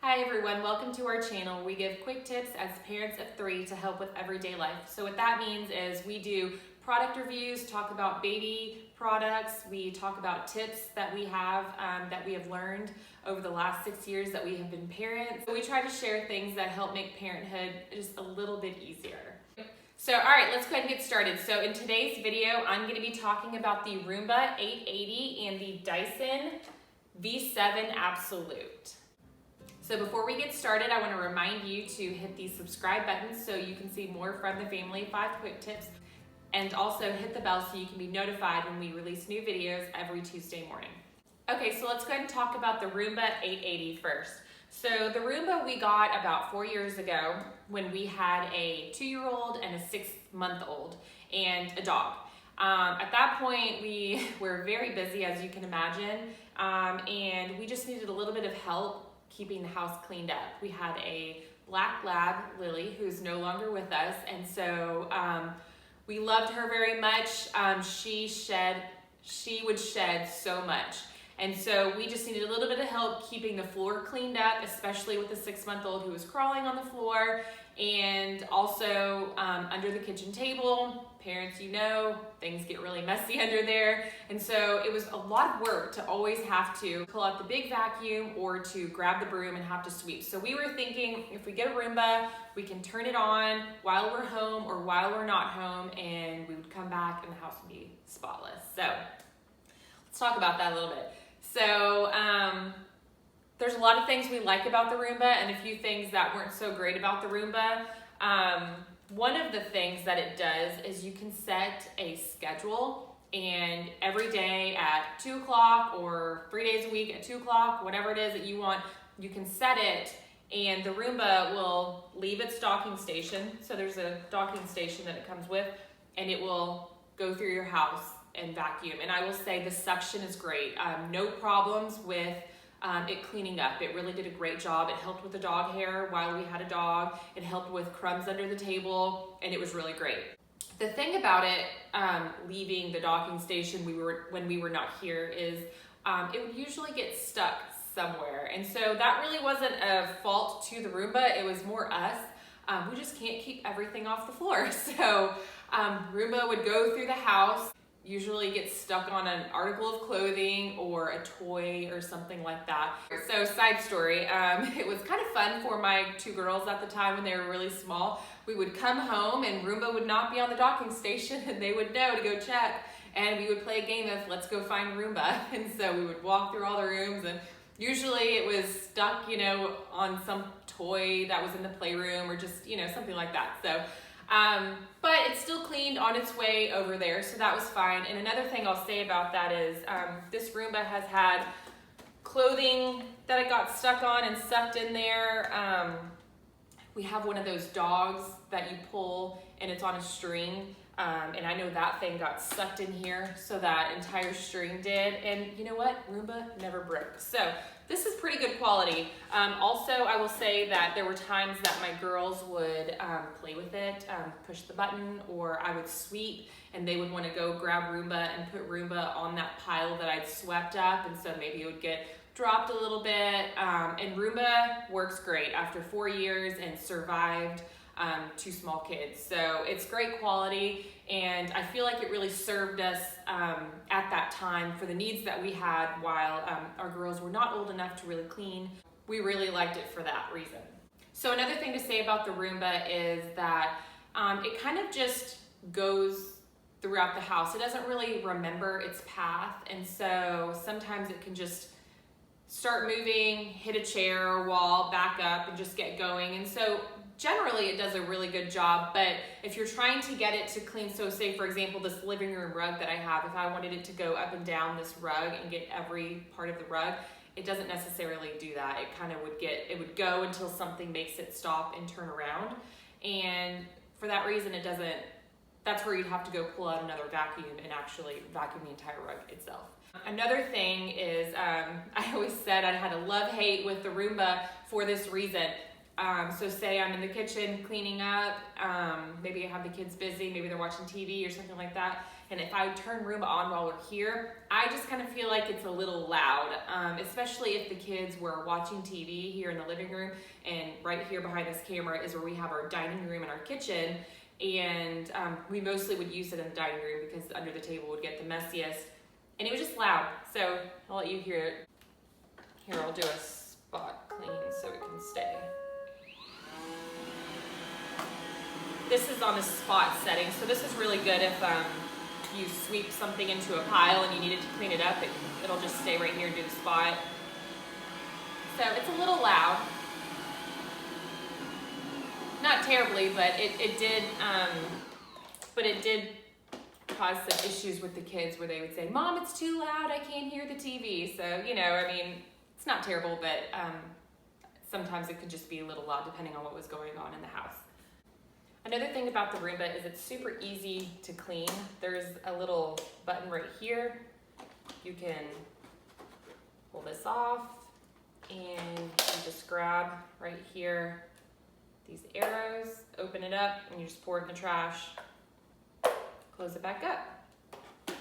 Hi everyone, welcome to our channel. We give quick tips as parents of 3 to help with everyday life. So what that means is we do product reviews, talk about baby products, we talk about tips that we have learned over the last 6 years that we have been parents. So we try to share things that help make parenthood just a little bit easier. So all right, let's go ahead and get started. So in today's video, I'm going to be talking about the Roomba 880 and the Dyson V7 Absolute. So before we get started, I want to remind you to hit the subscribe button so you can see more from the family, 5 quick tips, and also hit the bell so you can be notified when we release new videos every Tuesday morning. Okay, so let's go ahead and talk about the Roomba 880 first. So the Roomba we got about 4 years ago when we had a 2-year-old and a 6-month-old and a dog. At that point, we were very busy, as you can imagine, and we just needed a little bit of help keeping the house cleaned up. We had a black lab, Lily, who's no longer with us, and so we loved her very much. She would shed so much, and so we just needed a little bit of help keeping the floor cleaned up, especially with the 6-month-old who was crawling on the floor, and also under the kitchen table. Parents, you know, things get really messy under there. And so it was a lot of work to always have to pull out the big vacuum or to grab the broom and have to sweep. So we were thinking, if we get a Roomba, we can turn it on while we're home or while we're not home, and we would come back and the house would be spotless. So let's talk about that a little bit. So there's a lot of things we like about the Roomba and a few things that weren't so great about the Roomba. One of the things that it does is you can set a schedule, and every day at 2 o'clock or 3 days a week at 2 o'clock, whatever it is that you want, you can set it, and the Roomba will leave its docking station. So there's a docking station that it comes with, and it will go through your house and vacuum. And I will say the suction is great. No problems with it cleaning up. It really did a great job. It helped with the dog hair while we had a dog. It helped with crumbs under the table, and it was really great. The thing about it leaving the docking station when we were not here is it would usually get stuck somewhere, and so that really wasn't a fault to the Roomba. It was more us. We just can't keep everything off the floor. So Roomba would go through the house, usually get stuck on an article of clothing or a toy or something like that. So side story, it was kind of fun for my 2 girls at the time when they were really small. We would come home and Roomba would not be on the docking station, and they would know to go check, and we would play a game of let's go find Roomba. And so we would walk through all the rooms, and usually it was stuck, on some toy that was in the playroom or just, something like that. So but it's still cleaned on its way over there, so that was fine. And another thing I'll say about that is this Roomba has had clothing that it got stuck on and sucked in there. We have one of those dogs that you pull and it's on a string, and I know that thing got sucked in here, so that entire string did. And you know what? Roomba never broke. So this is pretty good quality. Also, I will say that there were times that my girls would play with it, push the button, or I would sweep, and they would want to go grab Roomba and put Roomba on that pile that I'd swept up, and so maybe it would get dropped a little bit. And Roomba works great after 4 years and survived 2 small kids. So it's great quality, and I feel like it really served us at that time for the needs that we had while our girls were not old enough to really clean. We really liked it for that reason. So another thing to say about the Roomba is that it kind of just goes throughout the house. It doesn't really remember its path, and so sometimes it can just start moving, hit a chair or wall, back up, and just get going. And so generally it does a really good job, but if you're trying to get it to clean, so say for example this living room rug that I have, if I wanted it to go up and down this rug and get every part of the rug, it doesn't necessarily do that. It kind of would go until something makes it stop and turn around, and for that reason that's where you'd have to go pull out another vacuum and actually vacuum the entire rug itself. Another thing is, I always said I had a love-hate with the Roomba for this reason. So say I'm in the kitchen cleaning up, maybe I have the kids busy, maybe they're watching TV or something like that, and if I turn Roomba on while we're here, I just kind of feel like it's a little loud, especially if the kids were watching TV here in the living room, and right here behind this camera is where we have our dining room and our kitchen, and we mostly would use it in the dining room because under the table would get the messiest, and it was just loud. So I'll let you hear it. Here, I'll do a spot clean so it can stay. This is on the spot setting, so this is really good if you sweep something into a pile and you needed to clean it up, it'll just stay right here and do the spot. So it's a little loud. Not terribly, but it did cause some issues with the kids where they would say, "Mom, it's too loud, I can't hear the TV." So, you know, I mean, it's not terrible, but sometimes it could just be a little loud depending on what was going on in the house. Another thing about the Roomba is it's super easy to clean. There's a little button right here. You can pull this off and you just grab right here these arrows, open it up, and you just pour it in the trash, close it back up,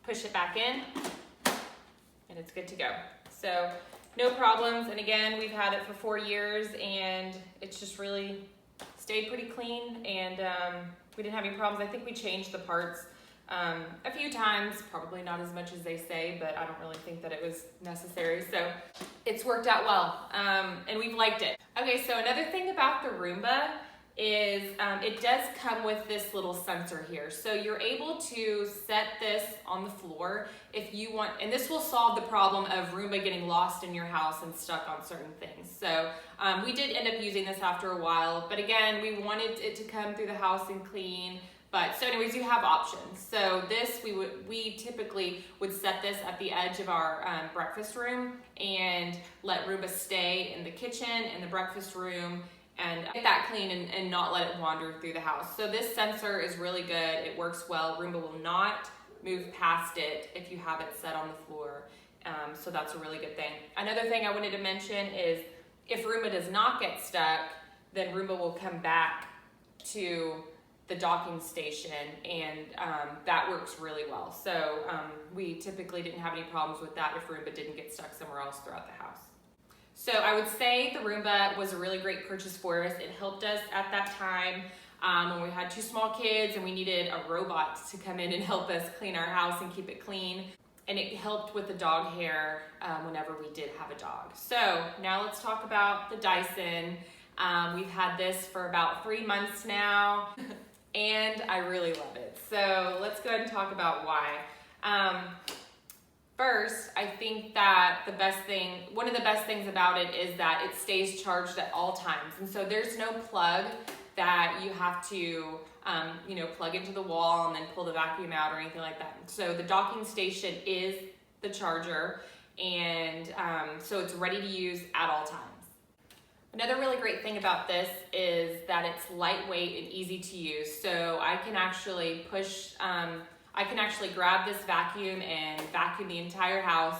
push it back in, and it's good to go. So no problems, and again, we've had it for 4 years, and it's just really stayed pretty clean, and we didn't have any problems. I think we changed the parts a few times, probably not as much as they say, but I don't really think that it was necessary. So it's worked out well, and we've liked it. Okay, so another thing about the Roomba is it does come with this little sensor here. So you're able to set this on the floor if you want, and this will solve the problem of Roomba getting lost in your house and stuck on certain things. So we did end up using this after a while, but again, we wanted it to come through the house and clean. But so anyways, you have options. So this, we typically would set this at the edge of our breakfast room and let Roomba stay in the kitchen and the breakfast room and get that clean and not let it wander through the house. So this sensor is really good. It works well. Roomba will not move past it if you have it set on the floor. So that's a really good thing. Another thing I wanted to mention is if Roomba does not get stuck, then Roomba will come back to the docking station, and that works really well. So we typically didn't have any problems with that if Roomba didn't get stuck somewhere else throughout the house. So I would say the Roomba was a really great purchase for us. It helped us at that time when we had 2 small kids and we needed a robot to come in and help us clean our house and keep it clean. And it helped with the dog hair whenever we did have a dog. So now let's talk about the Dyson. We've had this for about 3 months now. And I really love it. So let's go ahead and talk about why. First, I think that one of the best things about it is that it stays charged at all times. And so there's no plug that you have to plug into the wall and then pull the vacuum out or anything like that. So the docking station is the charger, and so it's ready to use at all times. Another really great thing about this is that it's lightweight and easy to use. So I can actually grab this vacuum and vacuum the entire house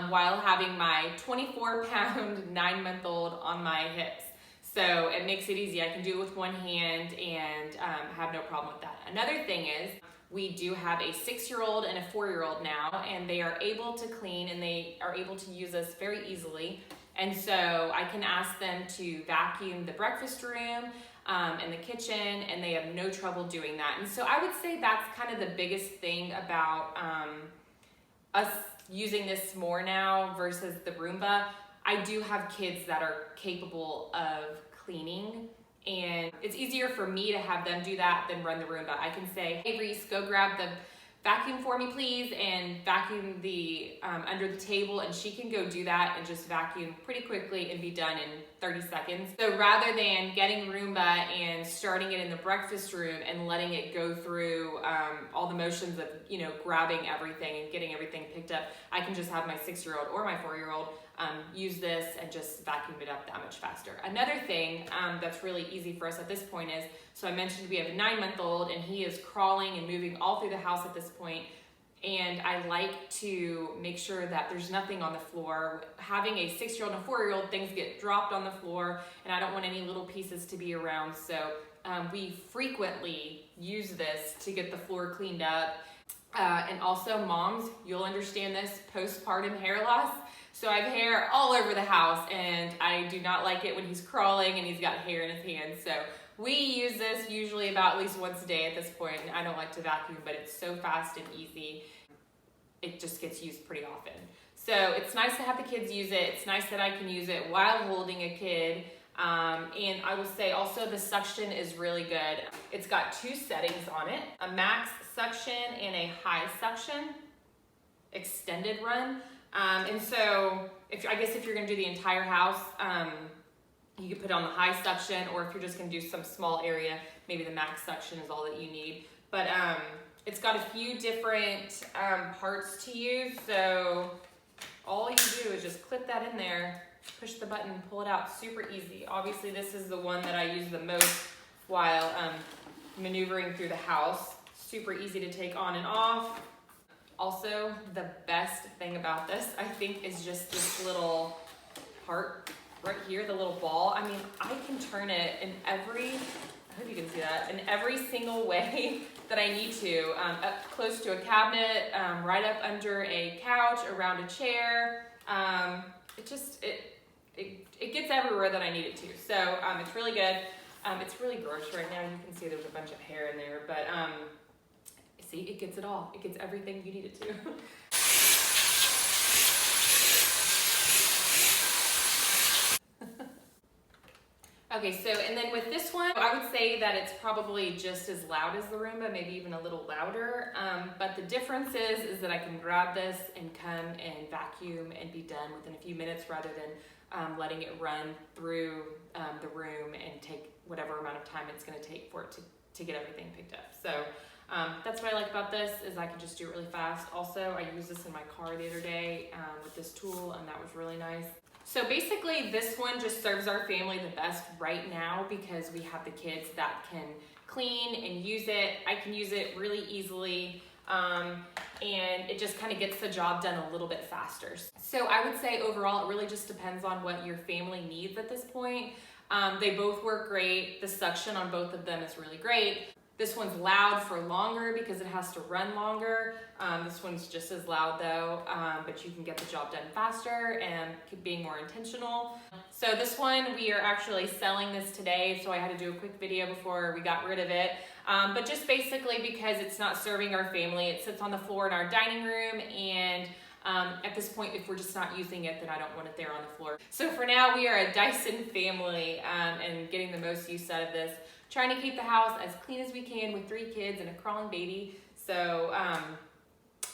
while having my 24-pound 9-month-old on my hips. So it makes it easy. I can do it with one hand and have no problem with that. Another thing is we do have a 6-year-old and a 4-year-old now, and they are able to clean and they are able to use us very easily. And so I can ask them to vacuum the breakfast room and the kitchen, and they have no trouble doing that. And so I would say that's kind of the biggest thing about us using this more now versus the Roomba. I do have kids that are capable of cleaning, and it's easier for me to have them do that than run the Roomba. I can say, "Hey Reese, go grab the vacuum for me please," and vacuum the under the table, and she can go do that and just vacuum pretty quickly and be done in 30 seconds. So rather than getting Roomba and starting it in the breakfast room and letting it go through all the motions of grabbing everything and getting everything picked up, I can just have my 6-year-old or my 4-year-old use this and just vacuum it up that much faster. Another thing that's really easy for us at this point is, so I mentioned we have a 9-month-old and he is crawling and moving all through the house at this point, and I like to make sure that there's nothing on the floor. Having a 6-year-old and a 4-year-old, things get dropped on the floor, and I don't want any little pieces to be around, so we frequently use this to get the floor cleaned up. And also, moms, you'll understand this, postpartum hair loss. So I have hair all over the house, and I do not like it when he's crawling and he's got hair in his hands. So we use this usually about at least once a day at this point, and I don't like to vacuum, but it's so fast and easy. It just gets used pretty often. So it's nice to have the kids use it. It's nice that I can use it while holding a kid. And I will say also the suction is really good. It's got 2 settings on it, a max suction and a high suction, extended run. And so I guess if you're gonna do the entire house, you could put on the high suction, or if you're just gonna do some small area, maybe the max suction is all that you need. But it's got a few different parts to use, so all you do is just clip that in there, push the button, pull it out, super easy. Obviously this is the one that I use the most while maneuvering through the house. Super easy to take on and off. Also, the best thing about this, I think, is just this little part right here, the little ball. I mean, I can turn it in I hope you can see that, in every single way that I need to. Up close to a cabinet, right up under a couch, around a chair. It gets everywhere that I need it to. So it's really good. It's really gross right now. You can see there's a bunch of hair in there, but see, it gets it all. It gets everything you need it to. Okay, so, and then with this one, I would say that it's probably just as loud as the Roomba, maybe even a little louder. But the difference is that I can grab this and come and vacuum and be done within a few minutes rather than letting it run through the room and take whatever amount of time it's gonna take for it to get everything picked up. So that's what I like about this, is I can just do it really fast. Also, I used this in my car the other day with this tool, and that was really nice. So basically this one just serves our family the best right now because we have the kids that can clean and use it. I can use it really easily, and it just kind of gets the job done a little bit faster. So I would say overall it really just depends on what your family needs at this point. They both work great. The suction on both of them is really great. This one's loud for longer because it has to run longer. This one's just as loud though, but you can get the job done faster and being more intentional. So this one, we are actually selling this today, so I had to do a quick video before we got rid of it. But just basically because it's not serving our family, it sits on the floor in our dining room, and at this point, if we're just not using it, then I don't want it there on the floor. So for now, we are a Dyson family and getting the most use out of this. Trying to keep the house as clean as we can with 3 kids and a crawling baby. So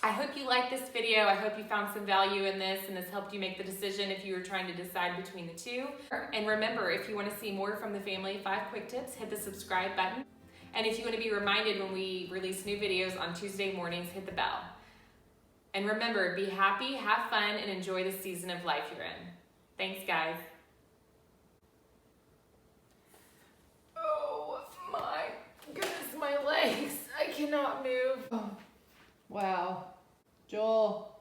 I hope you liked this video. I hope you found some value in this, and this helped you make the decision if you were trying to decide between the two. And remember, if you want to see more from the family, 5 quick tips, hit the subscribe button. And if you want to be reminded when we release new videos on Tuesday mornings, hit the bell. And remember, be happy, have fun, and enjoy the season of life you're in. Thanks, guys. My goodness, my legs. I cannot move. Oh, wow. Joel.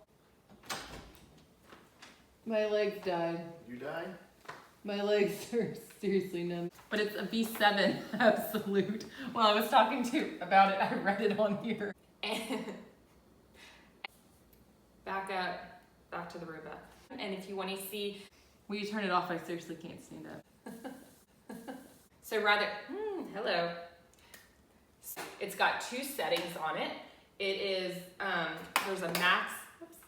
My legs died. You died? My legs are seriously numb. But it's a V7 Absolute. While I was talking to you about it, I read it on here. And back to the Roomba. And if you want to see, will you turn it off? I seriously can't stand up. So hello. It's got 2 settings on it. It is, there's a max, oops.